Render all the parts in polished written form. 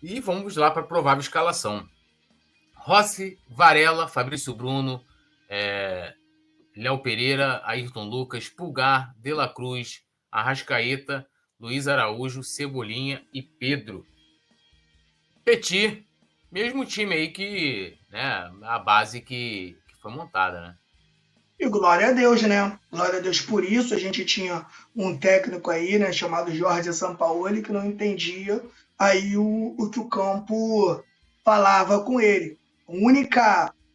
E vamos lá para a provável escalação. Rossi, Varela, Fabrício Bruno, Léo Pereira, Ayrton Lucas, Pulgar, De La Cruz, Arrascaeta, Luiz Araújo, Cebolinha e Pedro. Petit, mesmo time aí que, né, a base que foi montada, né? E glória a Deus, né? Glória a Deus por isso. A gente tinha um técnico aí, né, chamado Jorge Sampaoli, que não entendia aí o que o campo falava com ele.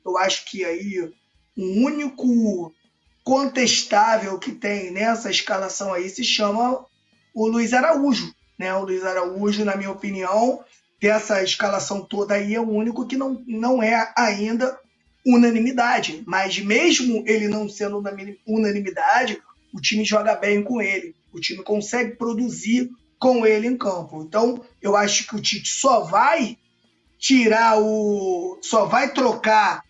Eu acho que aí, o único contestável que tem nessa escalação aí se chama o Luiz Araújo, né? O Luiz Araújo, na minha opinião, dessa escalação toda aí, é o único que não é ainda unanimidade. Mas mesmo ele não sendo unanimidade, o time joga bem com ele. O time consegue produzir com ele em campo. Então, eu acho que o Tite só vai trocar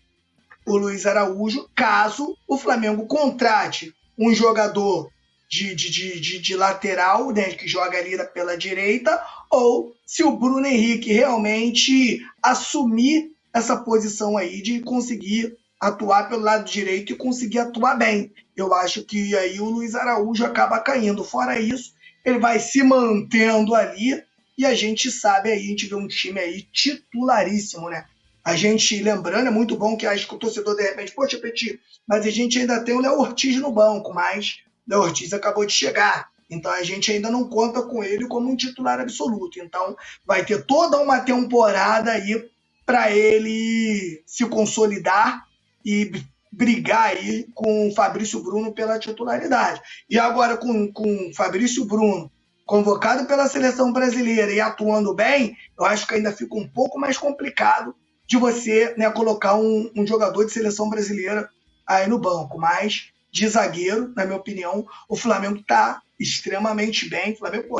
o Luiz Araújo caso o Flamengo contrate um jogador de lateral, né, que joga ali pela direita, ou se o Bruno Henrique realmente assumir essa posição aí de conseguir atuar pelo lado direito e conseguir atuar bem. Eu acho que aí o Luiz Araújo acaba caindo. Fora isso, ele vai se mantendo ali e a gente sabe aí, a gente vê um time aí titularíssimo, né? A gente, lembrando, é muito bom que acho que o torcedor, de repente, poxa, Petit, mas a gente ainda tem o Léo Ortiz no banco, mas o Léo Ortiz acabou de chegar. Então a gente ainda não conta com ele como um titular absoluto. Então vai ter toda uma temporada aí para ele se consolidar e brigar aí com o Fabrício Bruno pela titularidade. E agora com o Fabrício Bruno convocado pela seleção brasileira e atuando bem, eu acho que ainda fica um pouco mais complicado de você, né, colocar um jogador de seleção brasileira aí no banco. Mas de zagueiro, na minha opinião, o Flamengo está extremamente bem. Flamengo com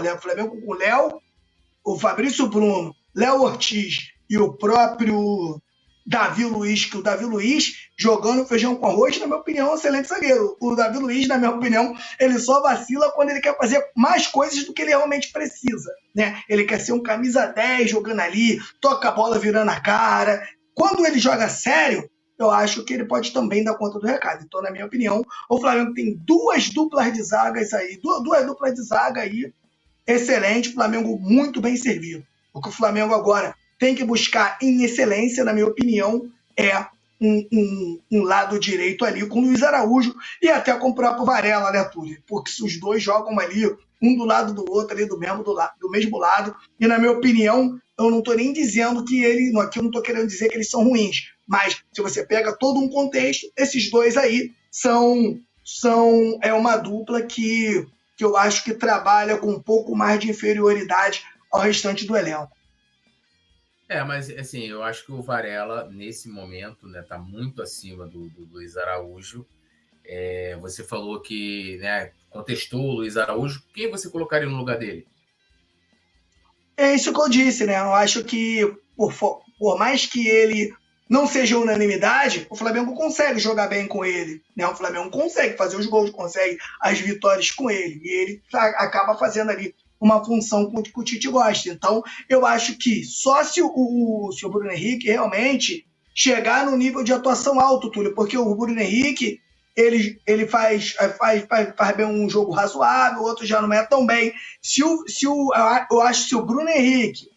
o Léo, o Fabrício Bruno, Léo Ortiz e o próprio Davi Luiz, que o Davi Luiz, jogando feijão com arroz, na minha opinião, é um excelente zagueiro. O Davi Luiz, na minha opinião, ele só vacila quando ele quer fazer mais coisas do que ele realmente precisa. Né? Ele quer ser um camisa 10 jogando ali, toca a bola virando a cara. Quando ele joga sério, eu acho que ele pode também dar conta do recado. Então, na minha opinião, o Flamengo tem duas duplas de zagas aí, duas duplas de zaga aí, excelente, Flamengo muito bem servido. O que o Flamengo agora tem que buscar em excelência, na minha opinião, é um lado direito ali com o Luiz Araújo e até com o próprio Varela, né, Túlio? Porque se os dois jogam ali, um do lado do outro, ali do mesmo lado, e na minha opinião, eu não estou nem dizendo que aqui eu não estou querendo dizer que eles são ruins, mas se você pega todo um contexto, esses dois aí é uma dupla que eu acho que trabalha com um pouco mais de inferioridade ao restante do elenco. Mas assim, eu acho que o Varela, nesse momento, né, tá muito acima do Luiz Araújo. Você falou que, né, contestou o Luiz Araújo. Quem você colocaria no lugar dele? É isso que eu disse, né? Eu acho que, por mais que ele não seja unanimidade, o Flamengo consegue jogar bem com ele. Né? O Flamengo consegue fazer os gols, consegue as vitórias com ele. E ele acaba fazendo ali uma função que o Tite gosta. Então, eu acho que só se o Bruno Henrique realmente chegar no nível de atuação alto, Túlio, porque o Bruno Henrique ele faz bem um jogo razoável, o outro já não é tão bem. Eu acho que se o Bruno Henrique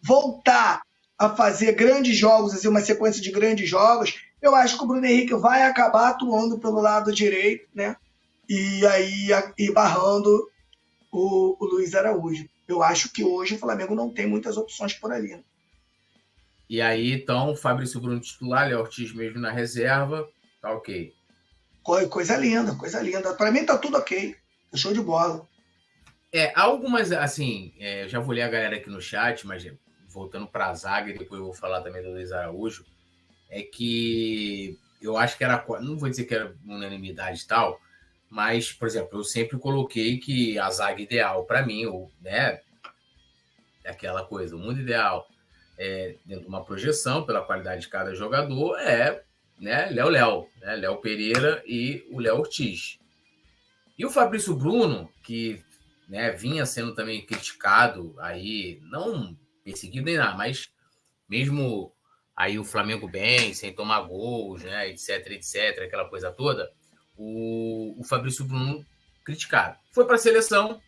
voltar a fazer grandes jogos, assim, uma sequência de grandes jogos, eu acho que o Bruno Henrique vai acabar atuando pelo lado direito, né? E aí barrando o Luiz Araújo. Eu acho que hoje o Flamengo não tem muitas opções por ali. Né? E aí, então, Fabrício Bruno titular, Léo Ortiz mesmo na reserva, tá ok. Coisa linda, coisa linda. Para mim tá tudo ok. Show de bola. Algumas, assim, já vou ler a galera aqui no chat, mas voltando para a zaga, e depois eu vou falar também do Luiz Araújo, é que eu acho que era, não vou dizer que era unanimidade e tal, mas, por exemplo, eu sempre coloquei que a zaga ideal para mim, né, é aquela coisa, o mundo ideal, dentro de uma projeção, pela qualidade de cada jogador, né, Léo Pereira e o Léo Ortiz. E o Fabrício Bruno, que, né, vinha sendo também criticado aí, não perseguido nem nada, mas mesmo aí o Flamengo bem, sem tomar gols, né, etc, aquela coisa toda, o Fabrício Bruno criticado. Foi para a seleção,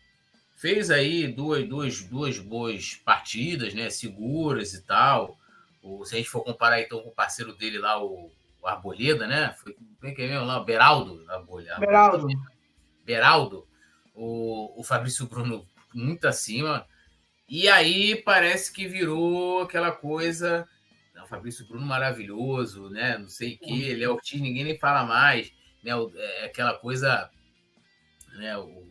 fez aí duas boas partidas, né, seguras e tal. Se a gente for comparar então com o parceiro dele lá, o Arboleda, né? Foi bem que é mesmo lá, o Beraldo. Beraldo. O Fabrício Bruno muito acima. E aí parece que virou aquela coisa. O Fabrício Bruno maravilhoso, né? Não sei o que, ele é Ortiz, ninguém nem fala mais, né? É aquela coisa, né? O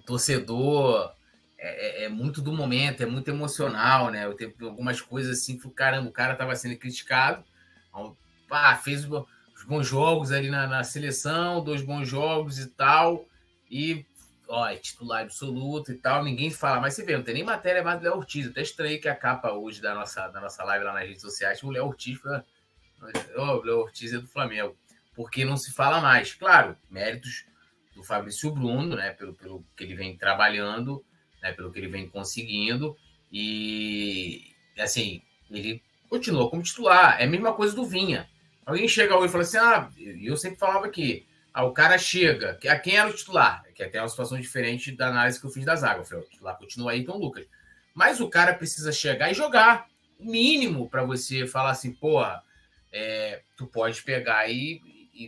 torcedor é muito do momento, é muito emocional, né? Eu tenho algumas coisas assim, caramba, o cara estava sendo criticado, fez os bons jogos ali na seleção, 2 bons jogos e tal, e é titular absoluto e tal, ninguém fala, mas você vê, não tem nem matéria mais do Léo Ortiz. Eu até estranhei que a capa hoje da nossa live lá nas redes sociais, o Léo Ortiz o Léo Ortiz é do Flamengo, porque não se fala mais. Claro, méritos do Fabrício Bruno, né, pelo que ele vem trabalhando, né, pelo que ele vem conseguindo, e assim, ele continua como titular. É a mesma coisa do Vinha. Alguém chega hoje e fala assim, eu sempre falava que o cara chega, a quem era o titular? Que até é uma situação diferente da análise que eu fiz da zaga. Eu falei, o titular continua aí, então, Lucas. Mas o cara precisa chegar e jogar. O mínimo para você falar assim, porra, tu pode pegar e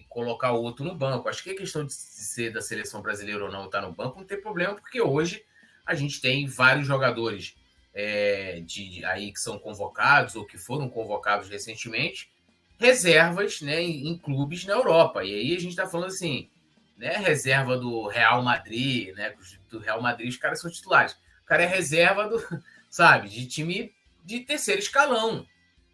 colocar outro no banco. Acho que a questão de ser da seleção brasileira ou não estar no banco não tem problema, porque hoje a gente tem vários jogadores aí que são convocados ou que foram convocados recentemente, reservas, né, em clubes na Europa. E aí a gente está falando assim, né, reserva do Real Madrid, né, do Real Madrid os caras são titulares. O cara é reserva de time de terceiro escalão,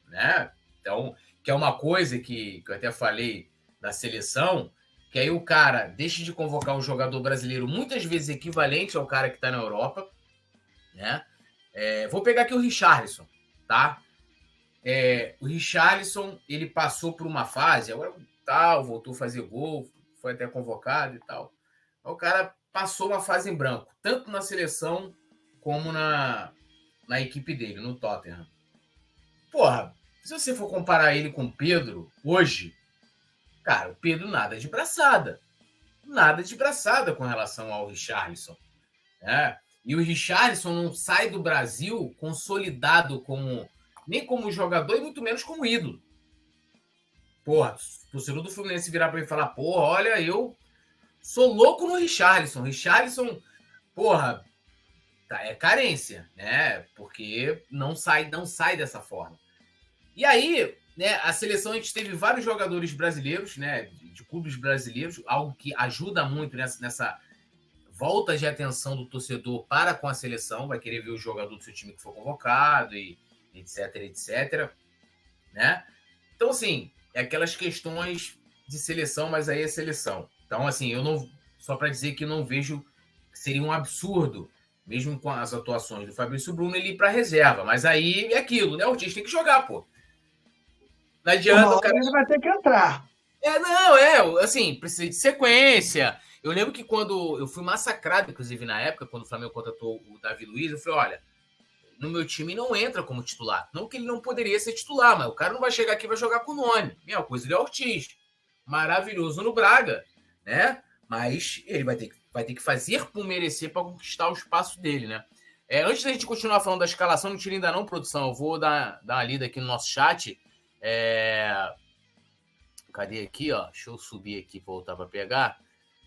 né? Então, que é uma coisa que eu até falei da seleção, que aí o cara deixa de convocar um jogador brasileiro muitas vezes equivalente ao cara que está na Europa, né? Vou pegar aqui o Richarlison, tá? O Richarlison, ele passou por uma fase, agora voltou a fazer gol, foi até convocado e tal. O cara passou uma fase em branco, tanto na seleção como na equipe dele, no Tottenham. Porra, se você for comparar ele com o Pedro, hoje, cara, o Pedro nada de braçada com relação ao Richarlison, né? E o Richarlison não sai do Brasil consolidado nem como jogador e muito menos como ídolo. Porra, o torcedor do Fluminense virar para mim e falar, porra, olha, eu sou louco no Richarlison. Richarlison, porra, é carência, né? Porque não sai dessa forma. E aí, né, a seleção, a gente teve vários jogadores brasileiros, né, de clubes brasileiros, algo que ajuda muito nessa volta de atenção do torcedor para com a seleção, vai querer ver o jogador do seu time que for convocado e etc, né? Então, assim, é aquelas questões de seleção, mas aí é seleção. Então, assim, eu não, só para dizer que eu não vejo, seria um absurdo, mesmo com as atuações do Fabrício Bruno, ele ir para reserva, mas aí é aquilo, né? O Ortiz tem que jogar, pô. Não adianta, o cara... Ele vai ter que entrar. Assim, precisa de sequência. Eu lembro que quando eu fui massacrado, inclusive na época, quando o Flamengo contratou o Davi Luiz, eu falei, olha, no meu time não entra como titular. Não que ele não poderia ser titular, mas o cara não vai chegar aqui e vai jogar com o nome. Mesma coisa do Ortiz. Maravilhoso no Braga, né? Mas ele vai ter que fazer por merecer para conquistar o espaço dele, né? Antes da gente continuar falando da escalação, não tira ainda não, produção. Eu vou dar uma lida aqui no nosso chat. Cadê aqui, ó? Deixa eu subir aqui e voltar para pegar.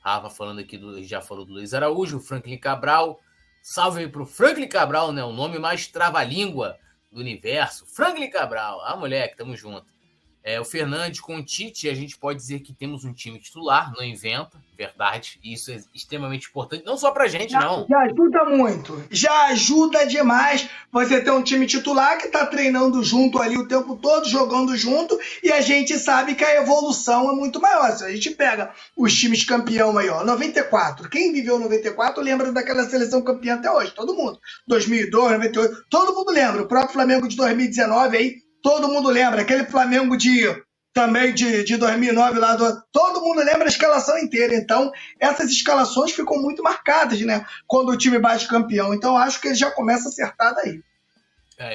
Rafa falando aqui, já falou do Luiz Araújo, Franklin Cabral. Salve aí pro Franklin Cabral, né? O nome mais trava-língua do universo. Franklin Cabral. Moleque, tamo junto. O Fernandes com o Tite, a gente pode dizer que temos um time titular, não inventa, verdade. E isso é extremamente importante, não só pra gente, não. Já ajuda muito, já ajuda demais você ter um time titular que tá treinando junto ali o tempo todo, jogando junto, e a gente sabe que a evolução é muito maior. Se a gente pega os times campeão aí, ó, 94, quem viveu 94 lembra daquela seleção campeã até hoje, todo mundo. 2002, 98, todo mundo lembra. O próprio Flamengo de 2019 aí, todo mundo lembra, aquele Flamengo de também de 2009 lá todo mundo lembra a escalação inteira, então essas escalações ficam muito marcadas, né, quando o time bate campeão, então acho que ele já começa acertado aí.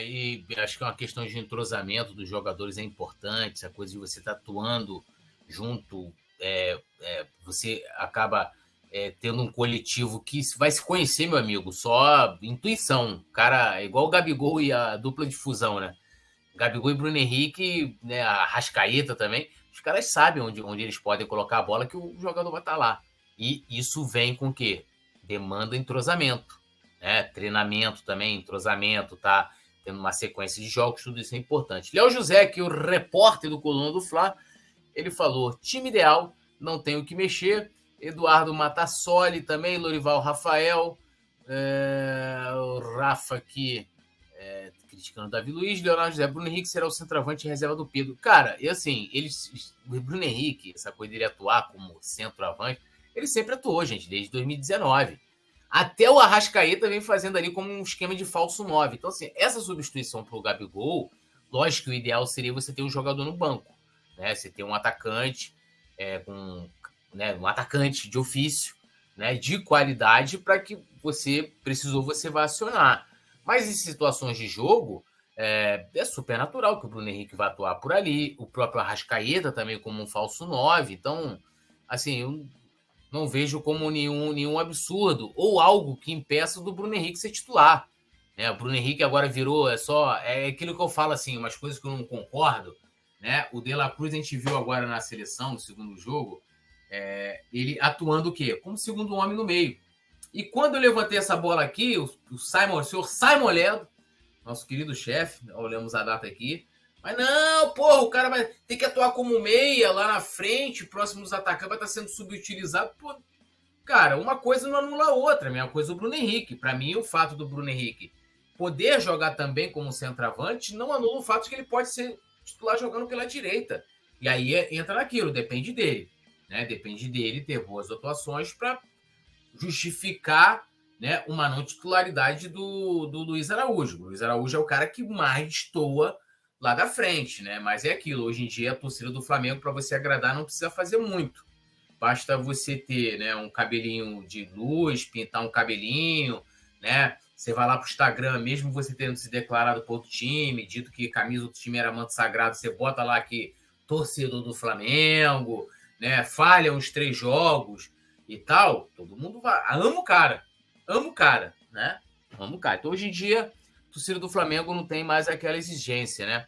E acho que é uma questão de entrosamento dos jogadores é importante, essa coisa de você estar atuando junto, você acaba tendo um coletivo que vai se conhecer, meu amigo, só intuição, cara, é igual o Gabigol e a dupla de fusão, né? Gabigol e Bruno Henrique, né, a Arrascaeta também, os caras sabem onde eles podem colocar a bola que o jogador vai estar lá. E isso vem com o quê? Demanda entrosamento, né? Treinamento também, entrosamento, tá? Tendo uma sequência de jogos, tudo isso é importante. Léo José, que é o repórter do Coluna do Fla, ele falou, time ideal, não tem o que mexer. Eduardo Matassoli também, Lorival Rafael, o Rafa aqui, criticando o Davi Luiz, Leonardo José, Bruno Henrique será o centroavante reserva do Pedro. Cara, e assim, o Bruno Henrique, essa coisa dele atuar como centroavante, ele sempre atuou, gente, desde 2019. Até o Arrascaeta vem fazendo ali como um esquema de falso 9. Então, assim, essa substituição para o Gabigol, lógico que o ideal seria você ter um jogador no banco, né? Você ter um atacante um atacante de ofício, né, de qualidade, para que você vai acionar. Mas em situações de jogo, é super natural que o Bruno Henrique vá atuar por ali, o próprio Arrascaeta também como um falso 9. Então, assim, eu não vejo como nenhum absurdo ou algo que impeça do Bruno Henrique ser titular. O Bruno Henrique agora virou, é aquilo que eu falo, assim, umas coisas que eu não concordo, né? O De La Cruz a gente viu agora na seleção, no segundo jogo, ele atuando o quê? Como segundo homem no meio. E quando eu levantei essa bola aqui, o senhor Simon Ledo, nosso querido chefe, olhamos a data aqui, mas não, porra, o cara vai ter que atuar como meia lá na frente, próximo dos atacantes, vai estar sendo subutilizado. Pô, cara, uma coisa não anula a outra, a mesma coisa o Bruno Henrique. Para mim, o fato do Bruno Henrique poder jogar também como centroavante não anula o fato de que ele pode ser titular jogando pela direita. E aí entra naquilo, depende dele. Né? Depende dele ter boas atuações para justificar, né, uma não titularidade do Luiz Araújo. O Luiz Araújo é o cara que mais destoa lá da frente, né? Mas é aquilo, hoje em dia a torcida do Flamengo, para você agradar, não precisa fazer muito. Basta você ter, né, um cabelinho de luz, pintar um cabelinho, né? Você vai lá pro Instagram, mesmo você tendo se declarado para outro time, dito que camisa do time era manto sagrado, você bota lá que torcedor do Flamengo, né? Falha uns 3 jogos e tal, todo mundo vai. Amo o cara, né? Amo o cara. Então, hoje em dia, a torcida do Flamengo não tem mais aquela exigência, né?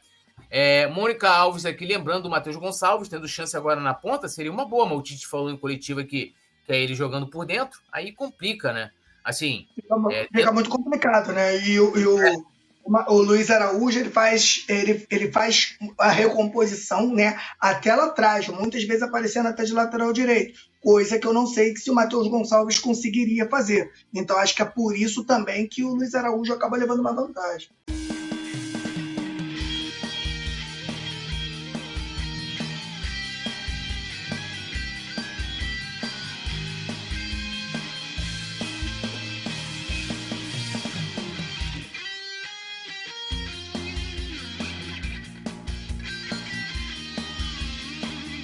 Mônica Alves aqui, lembrando do Matheus Gonçalves, tendo chance agora na ponta, seria uma boa, mas o Tite falou em coletiva que é ele jogando por dentro, aí complica, né? Assim... Fica muito complicado, né? E o Luiz Araújo, ele faz a recomposição, né, até lá atrás, muitas vezes aparecendo até de lateral direito, coisa que eu não sei se o Matheus Gonçalves conseguiria fazer. Então acho que é por isso também que o Luiz Araújo acaba levando uma vantagem.